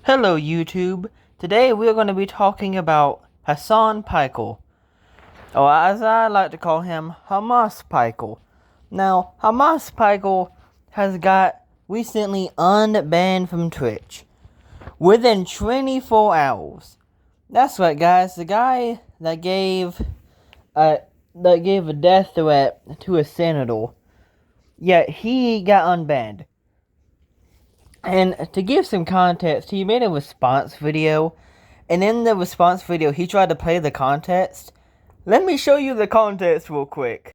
Hello YouTube. Today we're going to be talking about Hasan Piker, or as I like to call him, Hamas Piker. Now, Hamas Piker has got recently unbanned from Twitch within 24 hours. That's right, guys. The guy that gave a death threat to a senator, he got unbanned. And to give some context, he made a response video, and in the response video, he tried to play the context. Let me show you the context real quick.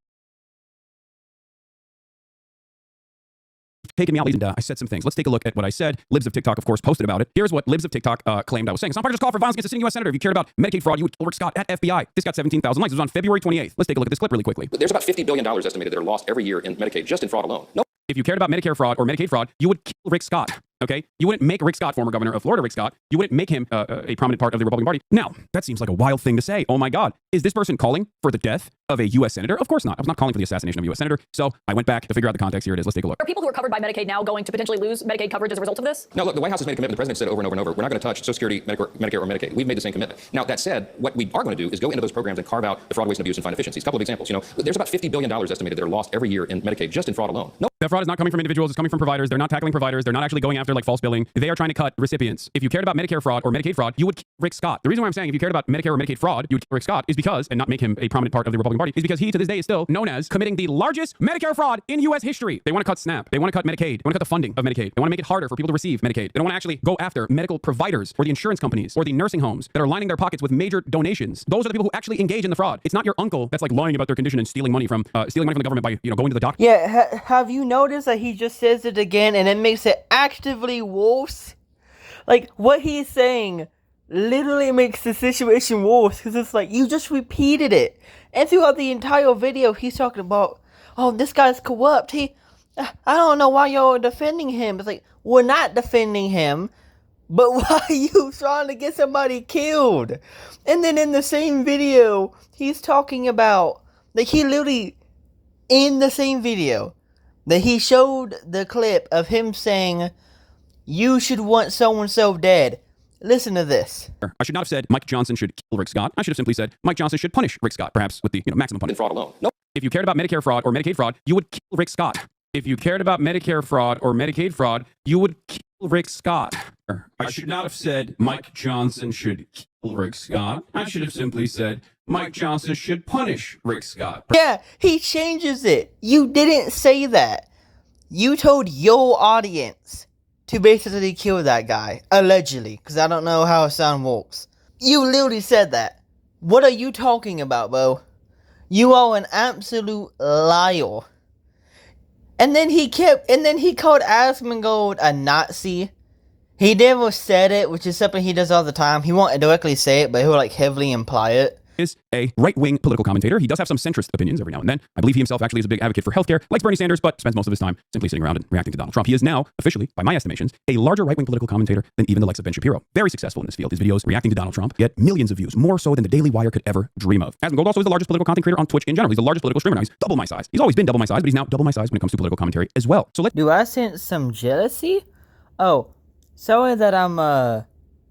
Taken me out, and I said some things. Let's take a look at what I said. Libs of TikTok, of course, posted about it. Here's what Libs of TikTok claimed I was saying. Some Parker just called for violence against a sitting U.S. senator. If you cared about Medicaid fraud, you would kill Rick Scott at FBI. This got 17,000 likes. It was on February 28th. Let's take a look at this clip really quickly. There's about $50 billion estimated that are lost every year in Medicaid, just in fraud alone. Nope. If you cared about Medicare fraud or Medicaid fraud, you would kill Rick Scott. Okay? You wouldn't make Rick Scott, former governor of Florida, Rick Scott, you wouldn't make him a prominent part of the Republican Party. Now, that seems like a wild thing to say. Oh my God. Is this person calling for the death of a U.S. senator? Of course not. I was not calling for the assassination of a U.S. senator. So I went back to figure out the context. Here it is. Let's take a look. Are people who are covered by Medicaid now going to potentially lose Medicaid coverage as a result of this? No, look, the White House has made a commitment. The president said over and over and over, we're not going to touch Social Security, Medicare, or Medicaid. We've made the same commitment. Now, that said, what we are going to do is go into those programs and carve out the fraud, waste, and abuse and find efficiencies. A couple of examples. There's about $50 billion estimated that are lost every year in Medicaid, just in fraud alone. Nope. That fraud is not coming from individuals. It's coming from providers. They're not tackling providers. They're not actually going after like false billing. They are trying to cut recipients. If you cared about Medicare fraud or Medicaid fraud, you would kill Rick Scott. The reason why I'm saying if you cared about Medicare or Medicaid fraud, you would kill Rick Scott is because, and not make him a prominent part of the Republican Party, is because he to this day is still known as committing the largest Medicare fraud in U.S. history. They want to cut SNAP. They want to cut Medicaid. They want to cut the funding of Medicaid. They want to make it harder for people to receive Medicaid. They don't want to actually go after medical providers or the insurance companies or the nursing homes that are lining their pockets with major donations. Those are the people who actually engage in the fraud. It's not your uncle that's like lying about their condition and stealing money from the government by going to the doctor. Yeah, have you noticed that he just says it again and it makes it actively worse? Like, what he's saying literally makes the situation worse, because it's like, you just repeated it. And throughout the entire video, he's talking about, oh, this guy's corrupt. I don't know why you're defending him. It's like, we're not defending him, but why are you trying to get somebody killed? And then in the same video, he's talking about, like, he literally, in the same video, that he showed the clip of him saying, you should want so-and-so dead. Listen to this. I should not have said Mike Johnson should kill Rick Scott. I should have simply said Mike Johnson should punish Rick Scott, perhaps with the maximum In punishment. fraud alone. Nope. If you cared about Medicare fraud or Medicaid fraud, you would kill Rick Scott. If you cared about Medicare fraud or Medicaid fraud, you would kill Rick Scott. I should not have said Mike Johnson should kill Rick Scott. I should have simply said Mike Johnson should punish Rick Scott. Yeah, he changes it. You didn't say that. You told your audience to basically kill that guy, allegedly, because I don't know how Hasan works. You literally said that. What are you talking about, bro? You are an absolute liar. And then he called Asmongold a Nazi. He never said it, which is something he does all the time. He won't directly say it, but he'll like heavily imply it. Is a right-wing political commentator. He does have some centrist opinions every now and then. I believe he himself actually is a big advocate for healthcare, likes Bernie Sanders, but spends most of his time simply sitting around and reacting to Donald Trump. He is now, officially, by my estimations, a larger right-wing political commentator than even the likes of Ben Shapiro. Very successful in this field. His videos reacting to Donald Trump get millions of views, more so than the Daily Wire could ever dream of. Asmongold also is the largest political content creator on Twitch in general. He's the largest political streamer now. He's double my size. He's always been double my size, but he's now double my size when it comes to political commentary as well. So Do I sense some jealousy? Oh, sorry that I'm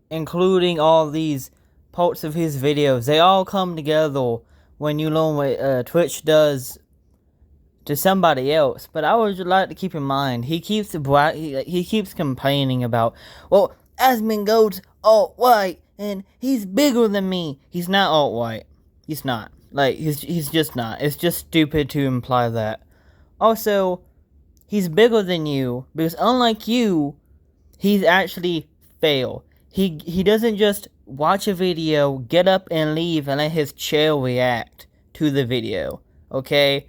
including all these parts of his videos. They all come together when you learn what Twitch does to somebody else. But I would like to keep in mind, he keeps complaining about, well, Asmongold's alt-white and he's bigger than me. He's not alt-white. He's not. Like, he's just not. It's just stupid to imply that. Also, he's bigger than you because unlike you, he's actually fail. He doesn't just watch a video, get up and leave, and let his chair react to the video, okay?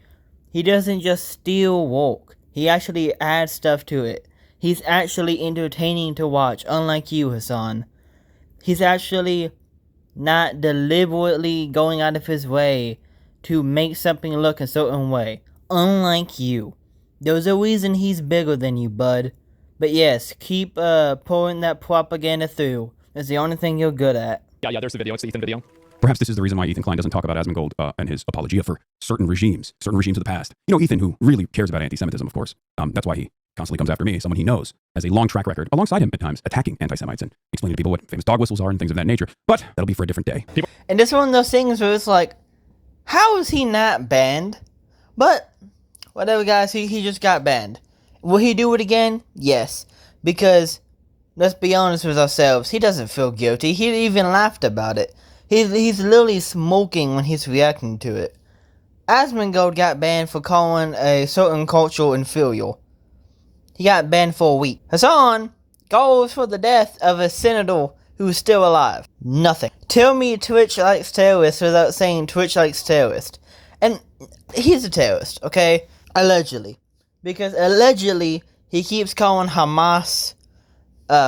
He doesn't just steal woke. He actually adds stuff to it. He's actually entertaining to watch, unlike you, Hasan. He's actually not deliberately going out of his way to make something look a certain way, unlike you. There's a reason he's bigger than you, bud. But yes, keep pulling that propaganda through. That's the only thing you're good at. Yeah, there's the video. It's the Ethan video. Perhaps this is the reason why Ethan Klein doesn't talk about Asmongold and his apologia for certain regimes of the past. Ethan, who really cares about anti-Semitism, of course. That's why he constantly comes after me, someone he knows has a long track record, alongside him at times, attacking anti-Semites and explaining to people what famous dog whistles are and things of that nature. But that'll be for a different day. And this is one of those things where it's like, how is he not banned? But, whatever guys, he just got banned. Will he do it again? Yes. Because, let's be honest with ourselves, he doesn't feel guilty. He even laughed about it. He's literally smoking when he's reacting to it. Asmongold got banned for calling a certain culture inferior. He got banned for a week. Hasan goes for the death of a senator who's still alive. Nothing. Tell me Twitch likes terrorists without saying Twitch likes terrorists. And he's a terrorist, okay? Allegedly. Because allegedly, he keeps calling Hamas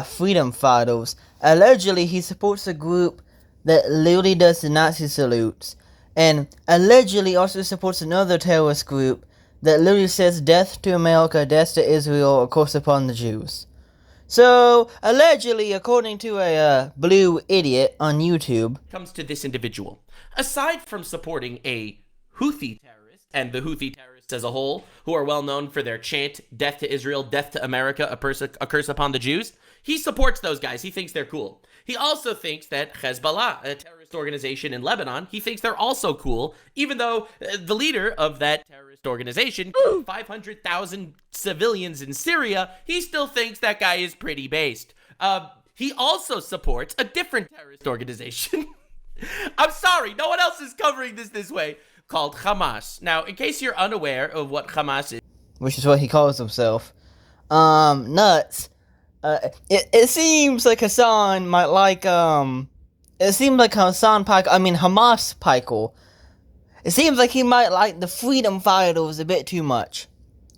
freedom fighters. Allegedly, he supports a group that literally does the Nazi salutes. And allegedly also supports another terrorist group that literally says death to America, death to Israel, of course upon the Jews. So, allegedly, according to a blue idiot on YouTube, comes to this individual. Aside from supporting a Houthi terrorist, and the Houthi terrorists as a whole, who are well known for their chant, death to Israel, death to America, a curse upon the Jews, he supports those guys. He thinks they're cool. He also thinks that Hezbollah, a terrorist organization in Lebanon, he thinks they're also cool, even though the leader of that terrorist organization killed 500,000 civilians in Syria. He still thinks that guy is pretty based. He also supports a different terrorist organization. I'm sorry, no one else is covering this way, called Hamas. Now, in case you're unaware of what Hamas is, which is what he calls himself, nuts. It seems like Hasan might like, it seems like Hamas Piker. It seems like he might like the freedom fighters a bit too much.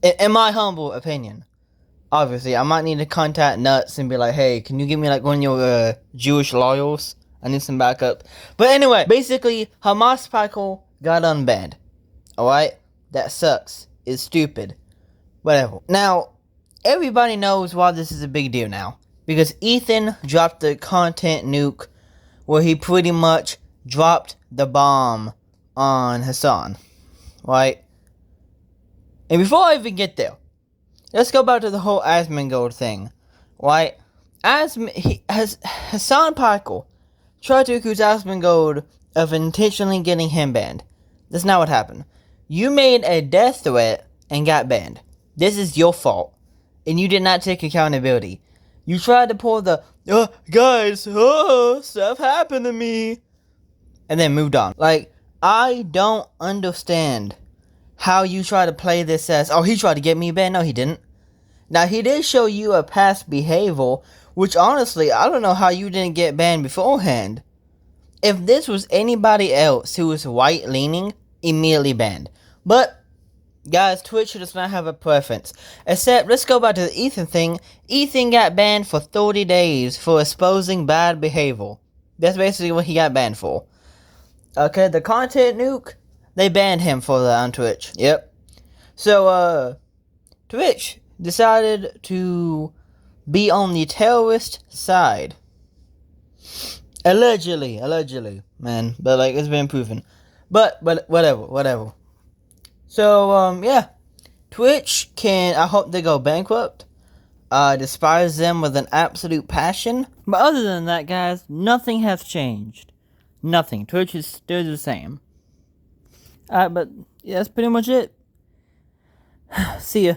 In my humble opinion. Obviously, I might need to contact Nuts and be like, hey, can you give me like one of your Jewish lawyers? I need some backup. But anyway, basically, Hamas Piker got unbanned. Alright? That sucks. It's stupid. Whatever. Now, everybody knows why this is a big deal now. Because Ethan dropped the content nuke where he pretty much dropped the bomb on Hasan. Right? And before I even get there, let's go back to the whole Asmongold thing. Right? Hasan Piker tried to accuse Asmongold of intentionally getting him banned. That's not what happened. You made a death threat and got banned. This is your fault. And you did not take accountability. You tried to pull the, guys, stuff happened to me. And then moved on. Like, I don't understand how you try to play this as, oh, he tried to get me banned. No, he didn't. Now, he did show you a past behavior, which honestly, I don't know how you didn't get banned beforehand. If this was anybody else who was white-leaning, immediately banned. But, guys, Twitch does not have a preference. Except, let's go back to the Ethan thing. Ethan got banned for 30 days for exposing bad behavior. That's basically what he got banned for. Okay, the content nuke, they banned him for that on Twitch. Yep. So, Twitch decided to be on the terrorist side. Allegedly, man. But, like, it's been proven. But whatever. So, yeah. Twitch I hope they go bankrupt. Despise them with an absolute passion. But other than that, guys, nothing has changed. Nothing. Twitch is still the same. But, yeah, that's pretty much it. See ya.